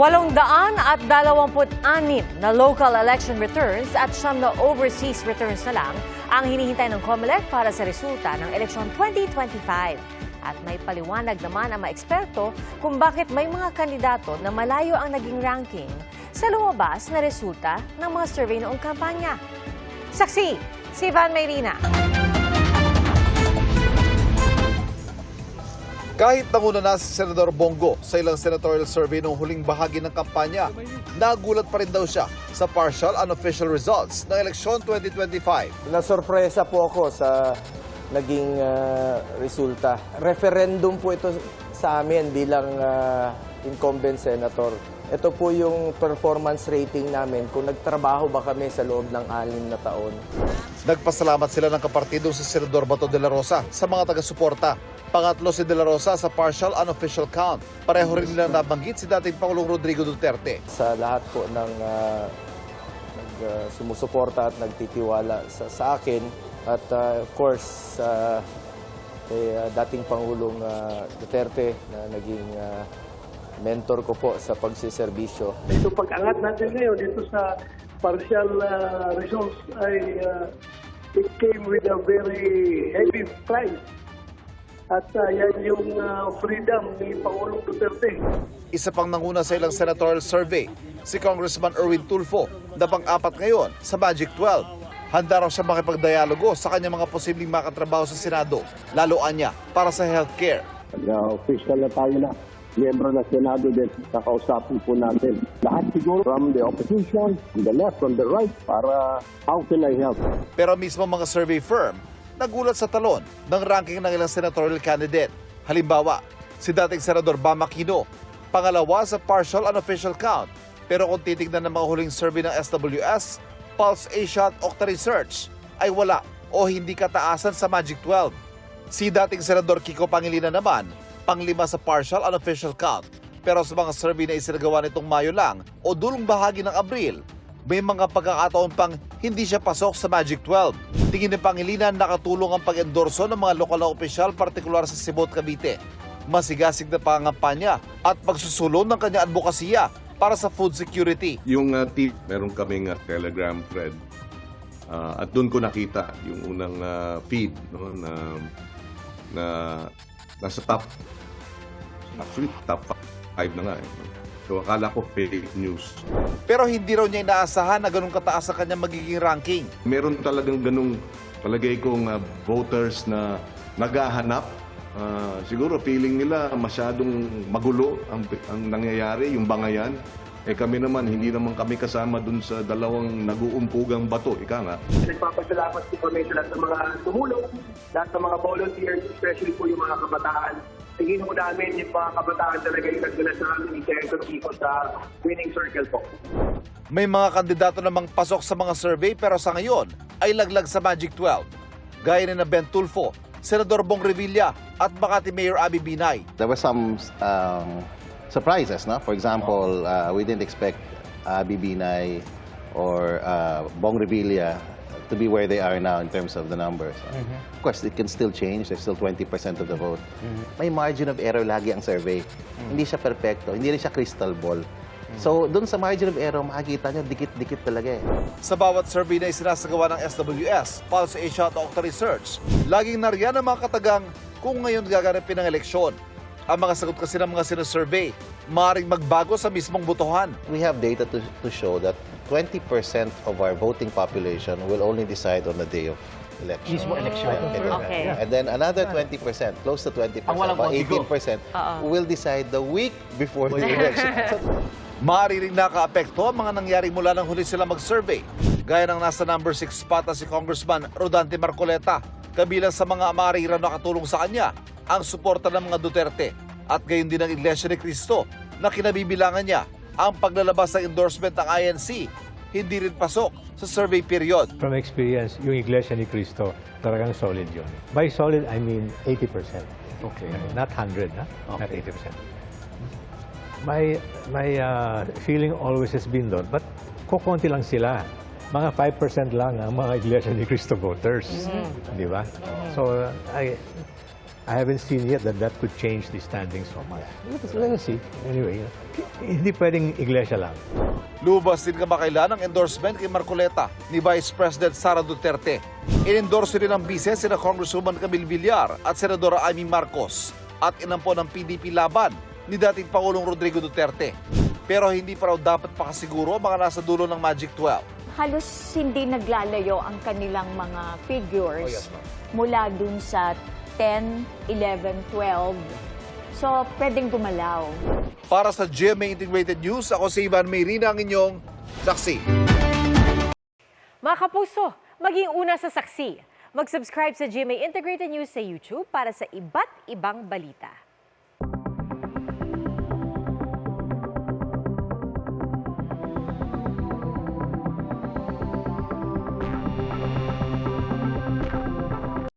826 na local election returns at 9 na overseas returns na lang ang hinihintay ng COMELEC para sa resulta ng eleksyon 2025. At may paliwanag naman ang mga eksperto kung bakit may mga kandidato na malayo ang naging ranking sa lumabas na resulta ng mga survey noong kampanya. Saksi, si Van Mayrina. Kahit nanguna na si Senador Bongo sa ilang senatorial survey noong huling bahagi ng kampanya, nagulat pa rin daw siya sa partial unofficial results ng eleksyon 2025. Nasorpresa po ako sa naging resulta. Referendum po ito sa amin bilang incumbent senator. Ito po yung performance rating namin kung nagtrabaho ba kami sa loob ng 6 na taon. Nagpasalamat sila ng kapartido si Senador Bato de la Rosa sa mga taga-suporta. Pangatlo si de la Rosa sa partial unofficial count. Pareho rin nilang nabanggit si dating Pangulong Rodrigo Duterte. Sa lahat po ng sumusuporta at nagtitiwala sa akin at of course kay dating Pangulong Duterte na naging mentor ko po sa pagsiservisyo. Ito pag-angat natin ngayon dito sa partial results ay it came with a very heavy price. At yan yung freedom ni Pangulong Duterte. Isa pang nanguna sa ilang senatorial survey, si Congressman Erwin Tulfo, na pang-apat ngayon sa Magic 12. Handa raw siya makipagdialogo sa kanyang mga posibleng makatrabaho sa Senado, lalo anya para sa healthcare. Official na tayo na. Miyembro ng Senado din, kakausapin po natin. Lahat siguro from the opposition, from the left, from the right, para how can I help? Pero mismo mga survey firm, nagulat sa talon ng ranking ng ilang senatorial candidate. Halimbawa, si dating Senador Bam Aquino, pangalawa sa partial unofficial count. Pero kung titignan ng mga huling survey ng SWS, Pulse Asia at Okta Research, ay wala o hindi kataasan sa Magic 12. Si dating Senador Kiko Pangilinan naman, panglima sa partial unofficial count. Pero sa mga survey na isinagawa nitong Mayo lang o dulong bahagi ng Abril, may mga pagkakataon pang hindi siya pasok sa Magic 12. Tingin ng Pangilinan nakatulong ang pag-endorso ng mga lokal na opisyal, partikular sa Cebu at Cavite. Masigasig na pangangampanya at pagsusulong ng kanyang advokasya para sa food security. Yung team, meron kaming Telegram thread at doon ko nakita yung unang feed no, na nasa top 5 na nga eh. So akala ko fake news. Pero hindi raw niya inaasahan na ganun kataas ang kanyang magiging ranking. Meron talagang ganung palagay kong voters na naghahanap. Siguro feeling nila masyadong magulo ang nangyayari, yung bangayan. Eh kami naman, hindi naman kami kasama dun sa dalawang nag-uumpugang bato, ika nga. Nagpapasalamat po kami sa lahat ng mga tumulong, lahat ng mga volunteers, especially po yung mga kabataan. Tingin po namin yung mga kabataan talaga yung nagdala sa amin ni Senator Kiko sa winning circle po. May mga kandidato namang pasok sa mga survey pero sa ngayon ay laglag sa Magic 12. Gaya ni na Ben Tulfo, Senador Bong Revilla at Makati Mayor Abby Binay. There were some surprises, no? For example, we didn't expect Abby Binay or Bong Revilla to be where they are now in terms of the numbers. Of course, it can still change. There's still 20% of the vote. May margin of error lagi ang survey. Hindi siya perfecto. Hindi rin siya crystal ball. So, dun sa margin of error, makikita nyo, dikit-dikit talaga eh. Sa bawat survey na isinasagawa ng SWS, Pulse Asia at Okta Research, laging nariyan ang mga katagang kung ngayon gaganapin ang eleksyon. Ang mga sagot kasi ng mga sinusurvey, maaaring magbago sa mismong botohan. We have data to show that 20% of our voting population will only decide on the day of election. Mismo election. Okay. And then another 20%, close to 20%, about 18%, will decide the week before the election. Maaari ring nakaapekto ang mga nangyari mula nang huli sila mag-survey. Gaya ng nasa number 6 spot na si Congressman Rodante Marcoleta. Kabilang sa mga maaari raw nakatulong sa kanya ang suporta ng mga Duterte at gayon din ng Iglesia ni Cristo na kinabibilangan niya ang paglalabas ng endorsement ng INC, hindi rin pasok sa survey period. From experience, yung Iglesia ni Cristo, talagang solid yun. By solid, I mean 80%. Okay. Not 100, na? Not 80%. My feeling always has been doon, but kukunti lang sila. Mga 5% lang ang mga Iglesia ni Cristo voters. Di ba? So, I haven't seen yet that could change the standing so much. Let us see. Anyway, hindi pwedeng iglesia lang. Lubas din kamakailan ang endorsement kay Marcoleta ni Vice President Sara Duterte. In-endorse rin ng bise sina Congresswoman Camille Villar at Senadora Amy Marcos at inampo ng PDP laban ni dating Pangulong Rodrigo Duterte. Pero hindi pa raw dapat pakasiguro ang mga nasa dulo ng Magic 12. Halos hindi naglalayo ang kanilang mga figures mula dun sa 10, 11, 12. So, pwedeng gumalaw. Para sa GMA Integrated News, ako si Ivan Mayrina, ang inyong saksi. Mga kapuso, maging una sa saksi. Mag-subscribe sa GMA Integrated News sa YouTube para sa iba't ibang balita.